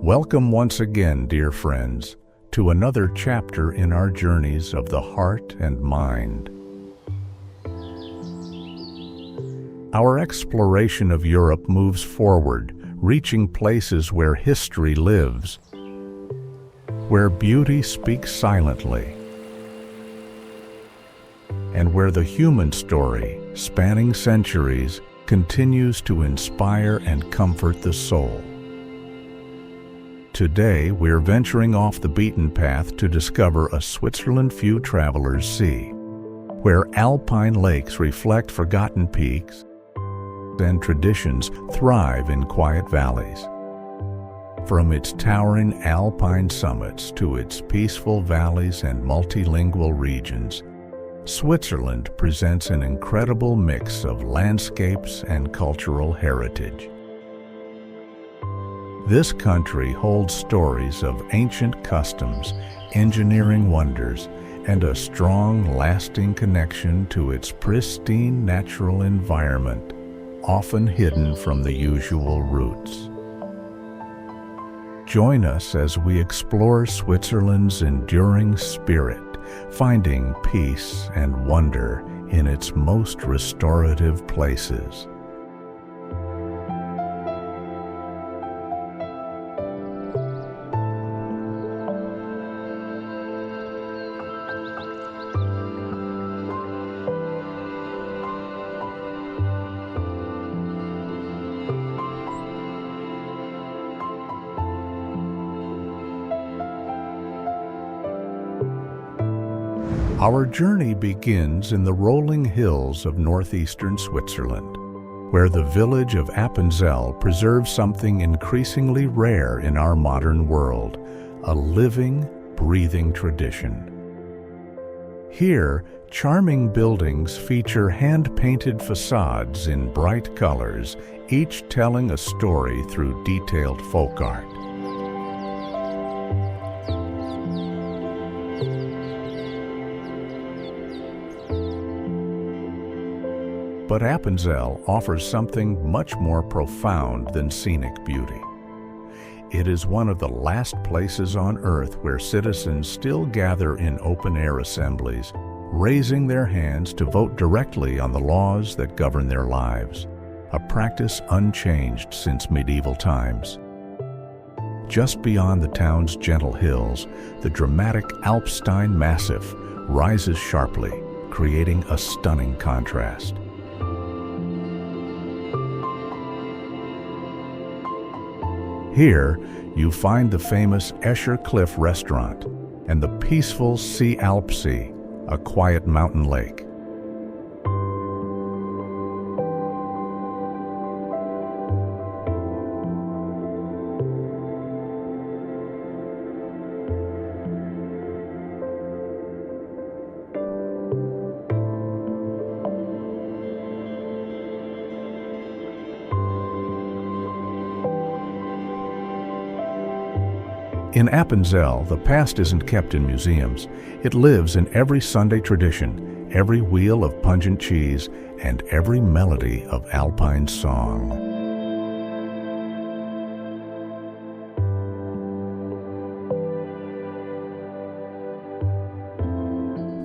Welcome once again, dear friends, to another chapter in our journeys of the heart and mind. Our exploration of Europe moves forward, reaching places where history lives, where beauty speaks silently, and where the human story, spanning centuries, continues to inspire and comfort the soul. Today, we're venturing off the beaten path to discover a Switzerland few travelers see, where alpine lakes reflect forgotten peaks and traditions thrive in quiet valleys. From its towering alpine summits to its peaceful valleys and multilingual regions, Switzerland presents an incredible mix of landscapes and cultural heritage. This country holds stories of ancient customs, engineering wonders, and a strong, lasting connection to its pristine natural environment, often hidden from the usual routes. Join us as we explore Switzerland's enduring spirit, finding peace and wonder in its most restorative places. Our journey begins in the rolling hills of northeastern Switzerland, where the village of Appenzell preserves something increasingly rare in our modern world, a living, breathing tradition. Here, charming buildings feature hand-painted facades in bright colors, each telling a story through detailed folk art. But Appenzell offers something much more profound than scenic beauty. It is one of the last places on Earth where citizens still gather in open-air assemblies, raising their hands to vote directly on the laws that govern their lives, a practice unchanged since medieval times. Just beyond the town's gentle hills, the dramatic Alpstein Massif rises sharply, creating a stunning contrast. Here, you find the famous Escher Cliff restaurant and the peaceful See Alpsee, a quiet mountain lake. In Appenzell, the past isn't kept in museums. It lives in every Sunday tradition, every wheel of pungent cheese, and every melody of alpine song.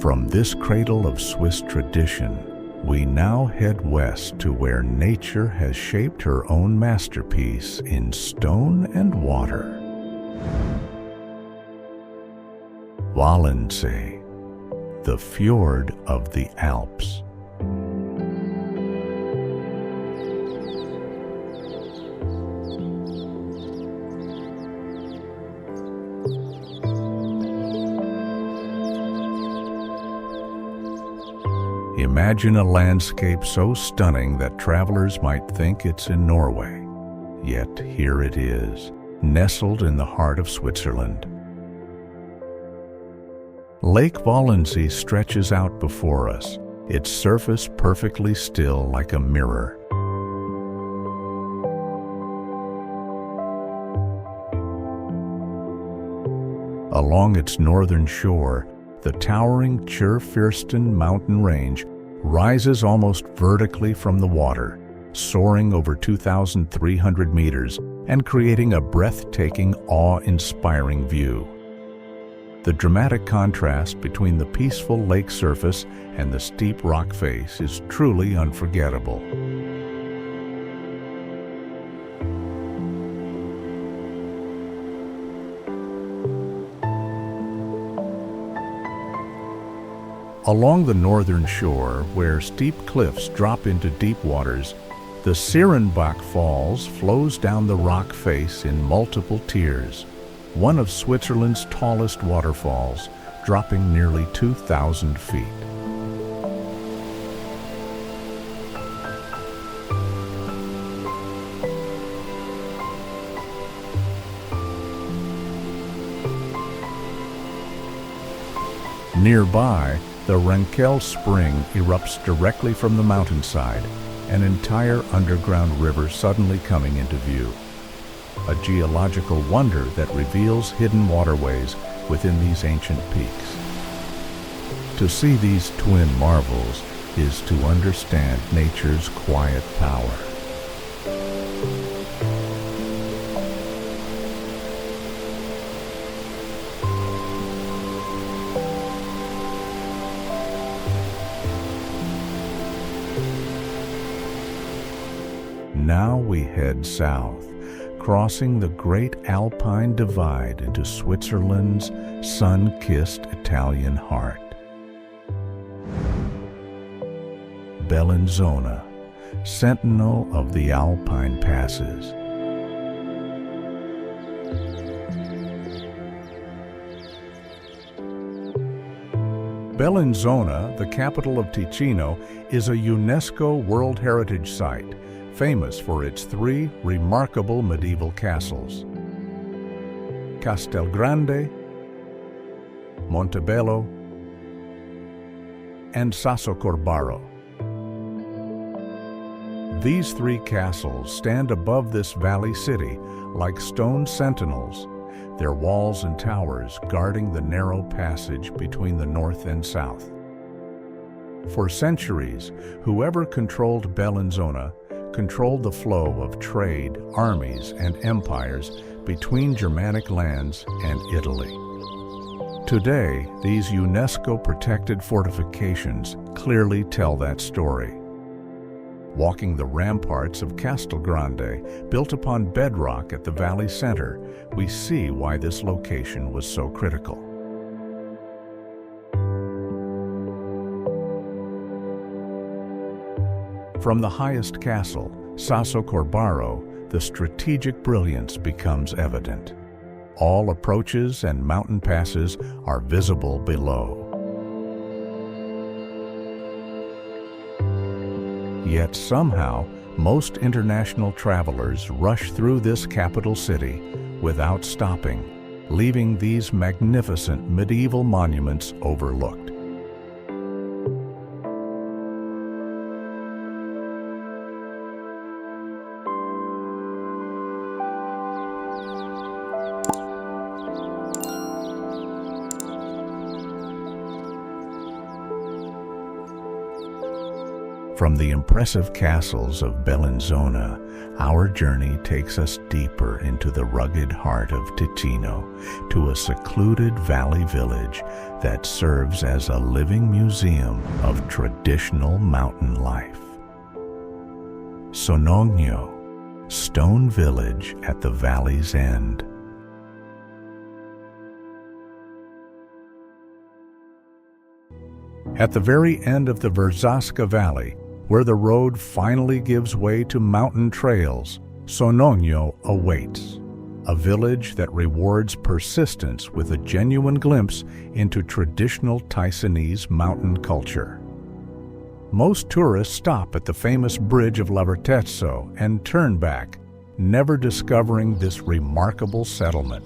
From this cradle of Swiss tradition, we now head west to where nature has shaped her own masterpiece in stone and water. Walensee, the fjord of the Alps. Imagine a landscape so stunning that travelers might think it's in Norway. Yet here it is, nestled in the heart of Switzerland. Lake Walensee stretches out before us, its surface perfectly still like a mirror. Along its northern shore, the towering Kurfürsten mountain range rises almost vertically from the water, soaring over 2,300 meters, and creating a breathtaking, awe-inspiring view. The dramatic contrast between the peaceful lake surface and the steep rock face is truly unforgettable. Along the northern shore, where steep cliffs drop into deep waters, the Sierenbach Falls flows down the rock face in multiple tiers, one of Switzerland's tallest waterfalls, dropping nearly 2,000 feet. Nearby, the Renkel Spring erupts directly from the mountainside, an entire underground river suddenly coming into view. A geological wonder that reveals hidden waterways within these ancient peaks. To see these twin marvels is to understand nature's quiet power. Now we head south, crossing the great Alpine Divide into Switzerland's sun-kissed Italian heart. Bellinzona, sentinel of the Alpine passes. Bellinzona, the capital of Ticino, is a UNESCO World Heritage Site, famous for its 3 remarkable medieval castles: Castelgrande, Montebello, and Sassocorbaro. These 3 castles stand above this valley city like stone sentinels, their walls and towers guarding the narrow passage between the north and south. For centuries, whoever controlled Bellinzona controlled the flow of trade, armies, and empires between Germanic lands and Italy. Today, these UNESCO-protected fortifications clearly tell that story. Walking the ramparts of Castelgrande, built upon bedrock at the valley center, we see why this location was so critical. From the highest castle, Sassocorbaro, the strategic brilliance becomes evident. All approaches and mountain passes are visible below. Yet somehow, most international travelers rush through this capital city without stopping, leaving these magnificent medieval monuments overlooked. From the impressive castles of Bellinzona, our journey takes us deeper into the rugged heart of Ticino, to a secluded valley village that serves as a living museum of traditional mountain life. Sonogno, stone village at the valley's end. At the very end of the Verzasca Valley, where the road finally gives way to mountain trails, Sonogno awaits, a village that rewards persistence with a genuine glimpse into traditional Ticinese mountain culture. Most tourists stop at the famous bridge of Lavertezzo and turn back, never discovering this remarkable settlement.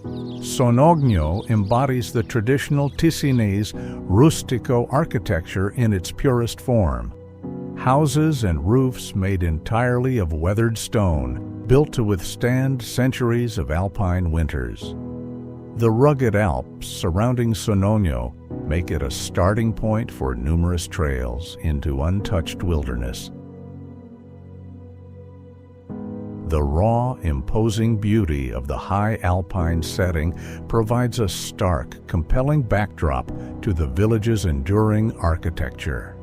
Sonogno embodies the traditional Ticinese rustico architecture in its purest form. Houses and roofs made entirely of weathered stone, built to withstand centuries of alpine winters. The rugged Alps surrounding Sonogno make it a starting point for numerous trails into untouched wilderness. The raw, imposing beauty of the high alpine setting provides a stark, compelling backdrop to the village's enduring architecture.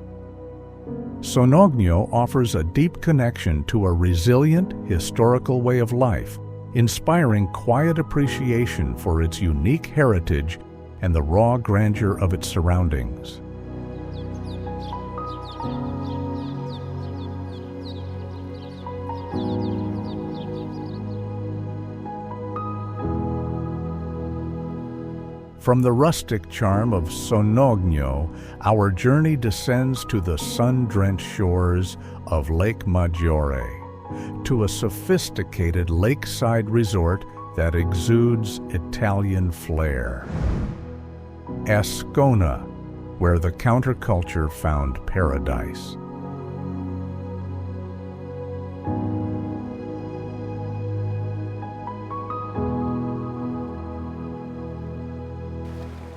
Sonogno offers a deep connection to a resilient, historical way of life, inspiring quiet appreciation for its unique heritage and the raw grandeur of its surroundings. From the rustic charm of Sonogno, our journey descends to the sun-drenched shores of Lake Maggiore, to a sophisticated lakeside resort that exudes Italian flair. Ascona, where the counterculture found paradise.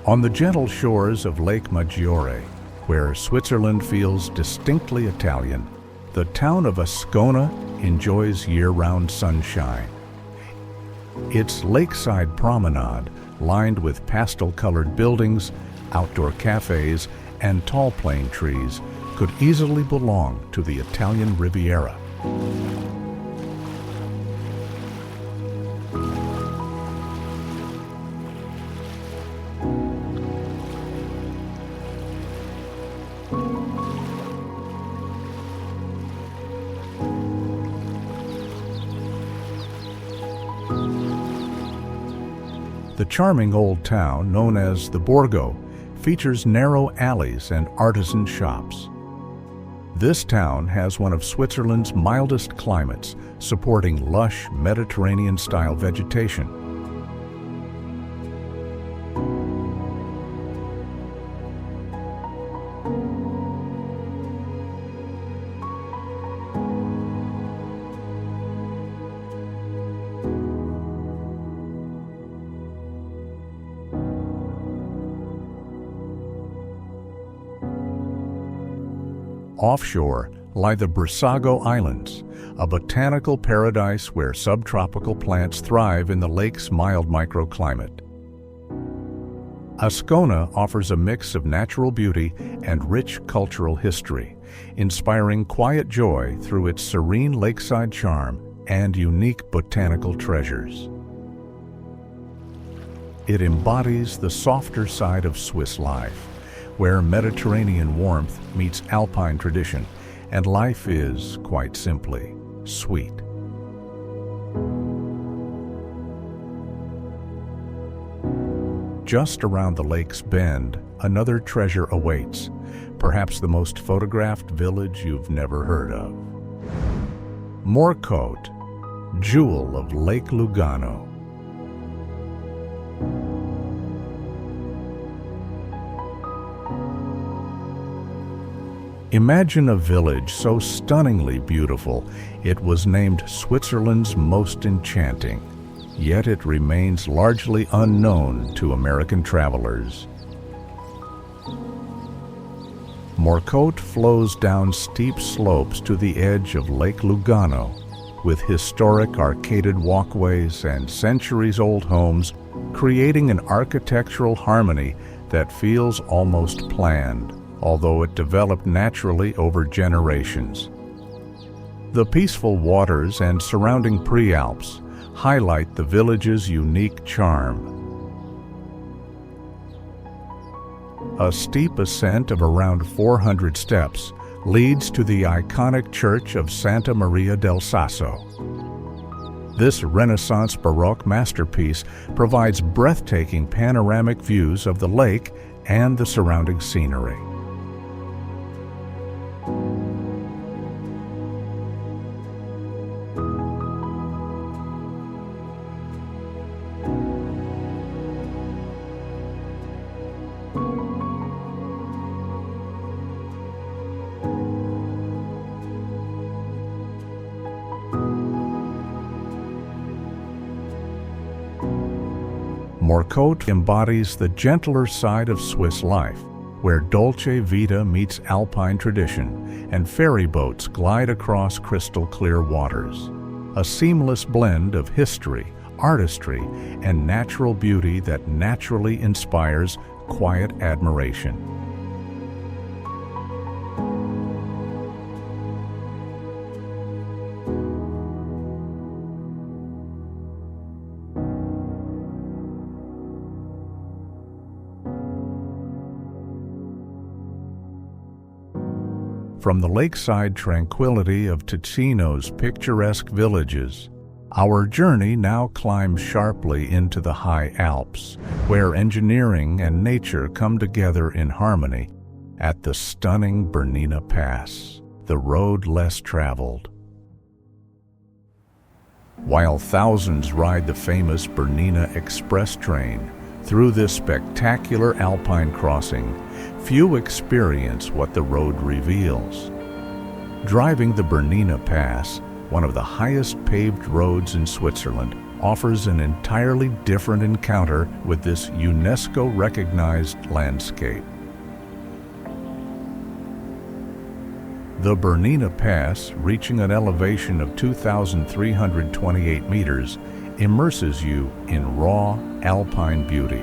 On the gentle shores of Lake Maggiore, where Switzerland feels distinctly Italian, the town of Ascona enjoys year-round sunshine. Its lakeside promenade, lined with pastel-colored buildings, outdoor cafes, and tall plane trees, could easily belong to the Italian Riviera. The charming old town, known as the Borgo, features narrow alleys and artisan shops. This town has one of Switzerland's mildest climates, supporting lush Mediterranean-style vegetation. Offshore lie the Brissago Islands, a botanical paradise where subtropical plants thrive in the lake's mild microclimate. Ascona offers a mix of natural beauty and rich cultural history, inspiring quiet joy through its serene lakeside charm and unique botanical treasures. It embodies the softer side of Swiss life, where Mediterranean warmth meets alpine tradition, and life is, quite simply, sweet. Just around the lake's bend, another treasure awaits, perhaps the most photographed village you've never heard of. Morcote, jewel of Lake Lugano. Imagine a village so stunningly beautiful, it was named Switzerland's most enchanting, yet it remains largely unknown to American travelers. Morcote flows down steep slopes to the edge of Lake Lugano, with historic arcaded walkways and centuries-old homes, creating an architectural harmony that feels almost planned, although it developed naturally over generations. The peaceful waters and surrounding pre-Alps highlight the village's unique charm. A steep ascent of around 400 steps leads to the iconic church of Santa Maria del Sasso. This Renaissance Baroque masterpiece provides breathtaking panoramic views of the lake and the surrounding scenery. Morcote embodies the gentler side of Swiss life, where dolce vita meets alpine tradition and ferry boats glide across crystal clear waters. a seamless blend of history, artistry, and natural beauty that naturally inspires quiet admiration. From the lakeside tranquility of Ticino's picturesque villages, our journey now climbs sharply into the high Alps, where engineering and nature come together in harmony at the stunning Bernina Pass, the road less traveled. While thousands ride the famous Bernina Express train through this spectacular alpine crossing, few experience what the road reveals. Driving the Bernina Pass, one of the highest paved roads in Switzerland, offers an entirely different encounter with this UNESCO-recognized landscape. The Bernina Pass, reaching an elevation of 2,328 meters, immerses you in raw alpine beauty.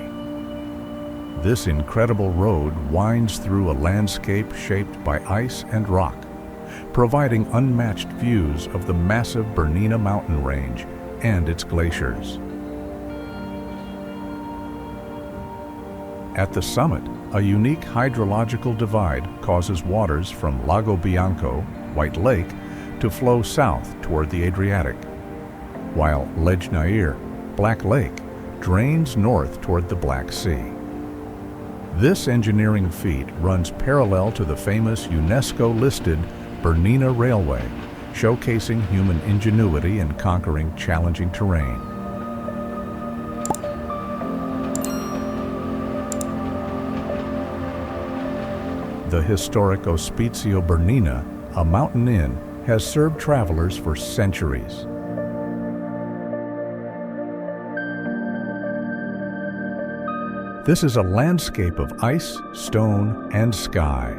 This incredible road winds through a landscape shaped by ice and rock, providing unmatched views of the massive Bernina mountain range and its glaciers. At the summit, a unique hydrological divide causes waters from Lago Bianco, White Lake, to flow south toward the Adriatic, while Lake Nair, Black Lake, drains north toward the Black Sea. This engineering feat runs parallel to the famous UNESCO-listed Bernina Railway, showcasing human ingenuity in conquering challenging terrain. The historic Ospizio Bernina, a mountain inn, has served travelers for centuries. This is a landscape of ice, stone, and sky.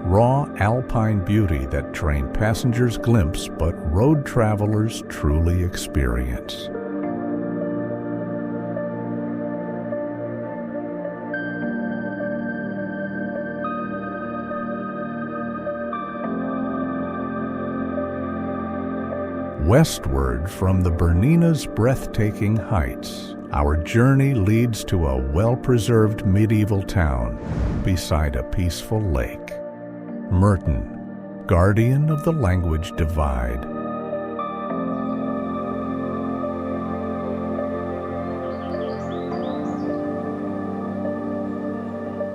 Raw alpine beauty that train passengers glimpse but road travelers truly experience. Westward from the Bernina's breathtaking heights, our journey leads to a well-preserved medieval town beside a peaceful lake. Murten, guardian of the language divide.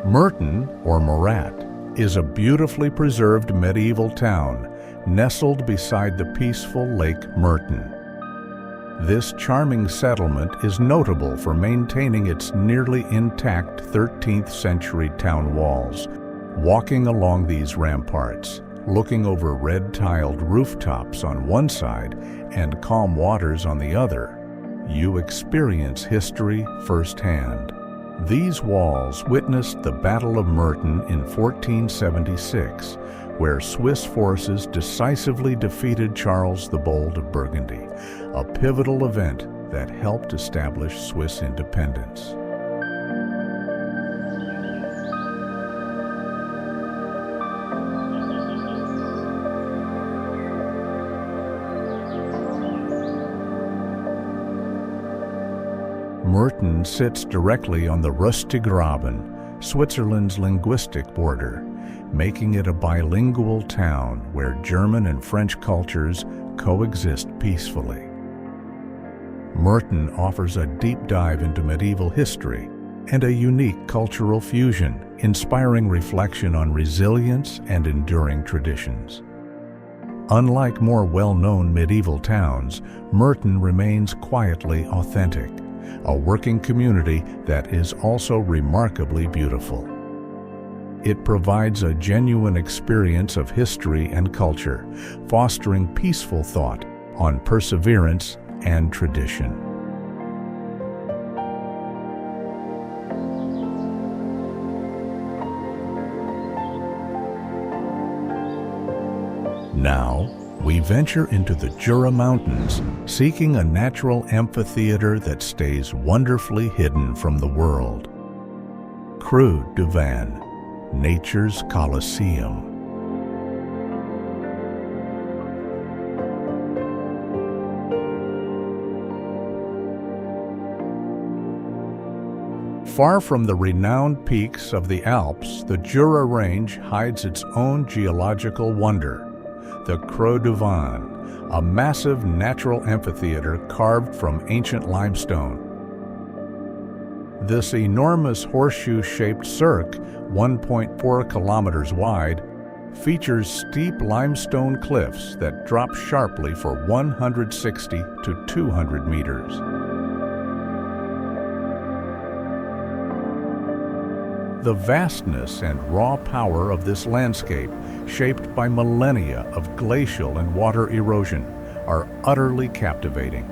Murten, or Murat, is a beautifully preserved medieval town nestled beside the peaceful Lake Murten. This charming settlement is notable for maintaining its nearly intact 13th century town walls. Walking along these ramparts, looking over red-tiled rooftops on one side and calm waters on the other, you experience history firsthand. These walls witnessed the Battle of Murten in 1476, where Swiss forces decisively defeated Charles the Bold of Burgundy, a pivotal event that helped establish Swiss independence. Murten sits directly on the Rüstigraben, Switzerland's linguistic border, making it a bilingual town where German and French cultures coexist peacefully. Murten offers a deep dive into medieval history and a unique cultural fusion, inspiring reflection on resilience and enduring traditions. Unlike more well-known medieval towns, Murten remains quietly authentic, a working community that is also remarkably beautiful. It provides a genuine experience of history and culture, fostering peaceful thought on perseverance and tradition. Now, we venture into the Jura Mountains, seeking a natural amphitheater that stays wonderfully hidden from the world. Creux du Van, nature's Colosseum. Far from the renowned peaks of the Alps, the Jura Range hides its own geological wonder, the Creux du Van, a massive natural amphitheater carved from ancient limestone. This enormous horseshoe-shaped cirque, 1.4 kilometers wide, features steep limestone cliffs that drop sharply for 160 to 200 meters. The vastness and raw power of this landscape, shaped by millennia of glacial and water erosion, are utterly captivating.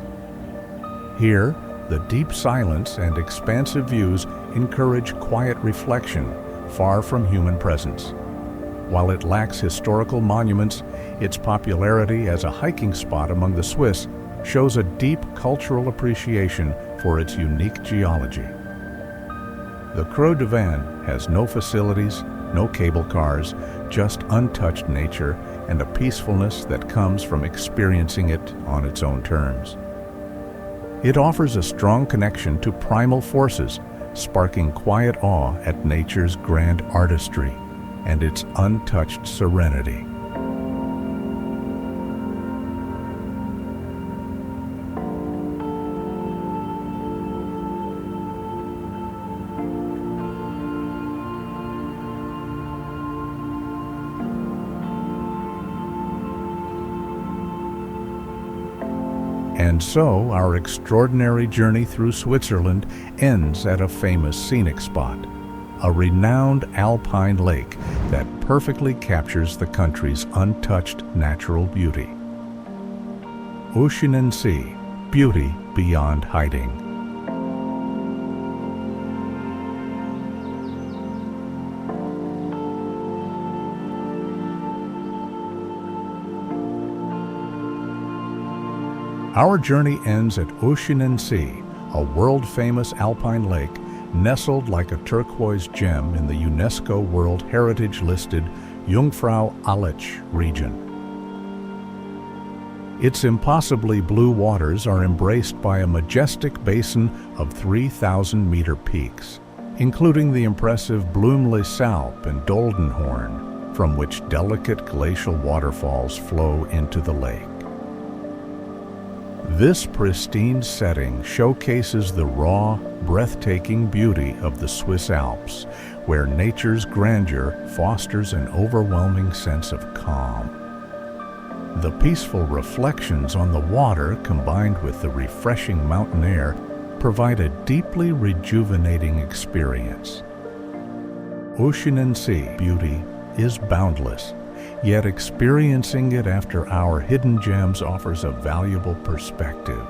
Here, the deep silence and expansive views encourage quiet reflection, far from human presence. While it lacks historical monuments, its popularity as a hiking spot among the Swiss shows a deep cultural appreciation for its unique geology. The Creux du Van has no facilities, no cable cars, just untouched nature and a peacefulness that comes from experiencing it on its own terms. It offers a strong connection to primal forces, sparking quiet awe at nature's grand artistry and its untouched serenity. And so our extraordinary journey through Switzerland ends at a famous scenic spot, a renowned alpine lake that perfectly captures the country's untouched natural beauty. Oeschinensee, beauty beyond hiding. Our journey ends at Oeschinensee, a world-famous alpine lake nestled like a turquoise gem in the UNESCO World Heritage-listed Jungfrau Aletsch region. Its impossibly blue waters are embraced by a majestic basin of 3,000-meter peaks, including the impressive Blumlesalp and Doldenhorn, from which delicate glacial waterfalls flow into the lake. This pristine setting showcases the raw, breathtaking beauty of the Swiss Alps, where nature's grandeur fosters an overwhelming sense of calm. The peaceful reflections on the water, combined with the refreshing mountain air, provide a deeply rejuvenating experience. Oeschinensee beauty is boundless, yet experiencing it after our hidden gems offers a valuable perspective.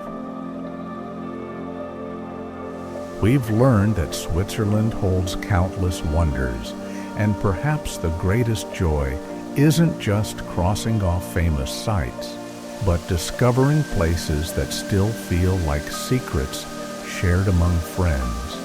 We've learned that Switzerland holds countless wonders, and perhaps the greatest joy isn't just crossing off famous sites, but discovering places that still feel like secrets shared among friends.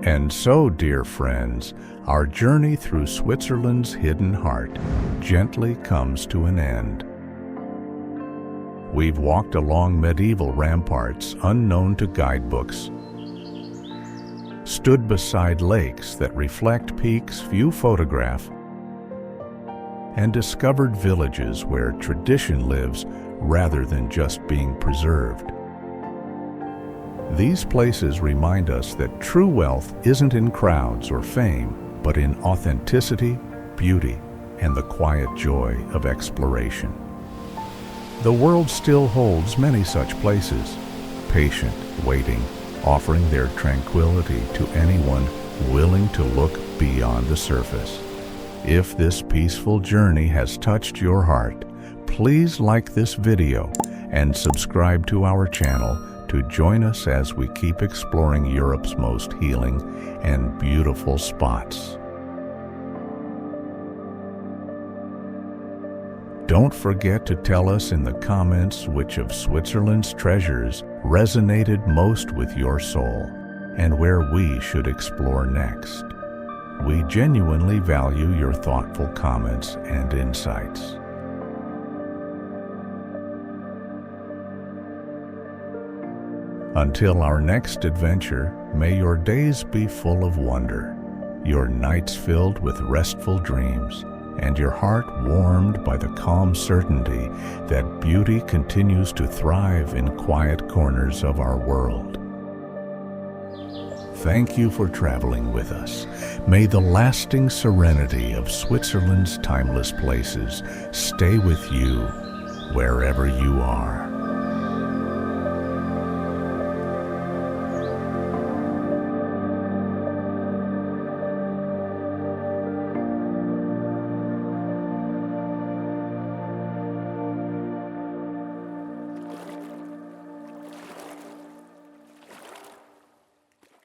And so, dear friends, our journey through Switzerland's hidden heart gently comes to an end. We've walked along medieval ramparts unknown to guidebooks, stood beside lakes that reflect peaks few photograph, and discovered villages where tradition lives rather than just being preserved. These places remind us that true wealth isn't in crowds or fame, but in authenticity, beauty, and the quiet joy of exploration. The world still holds many such places, patient, waiting, offering their tranquility to anyone willing to look beyond the surface. If this peaceful journey has touched your heart, please like this video and subscribe to our channel to join us as we keep exploring Europe's most healing and beautiful spots. Don't forget to tell us in the comments which of Switzerland's treasures resonated most with your soul and where we should explore next. We genuinely value your thoughtful comments and insights. Until our next adventure, may your days be full of wonder, your nights filled with restful dreams, and your heart warmed by the calm certainty that beauty continues to thrive in quiet corners of our world. Thank you for traveling with us. May the lasting serenity of Switzerland's timeless places stay with you wherever you are.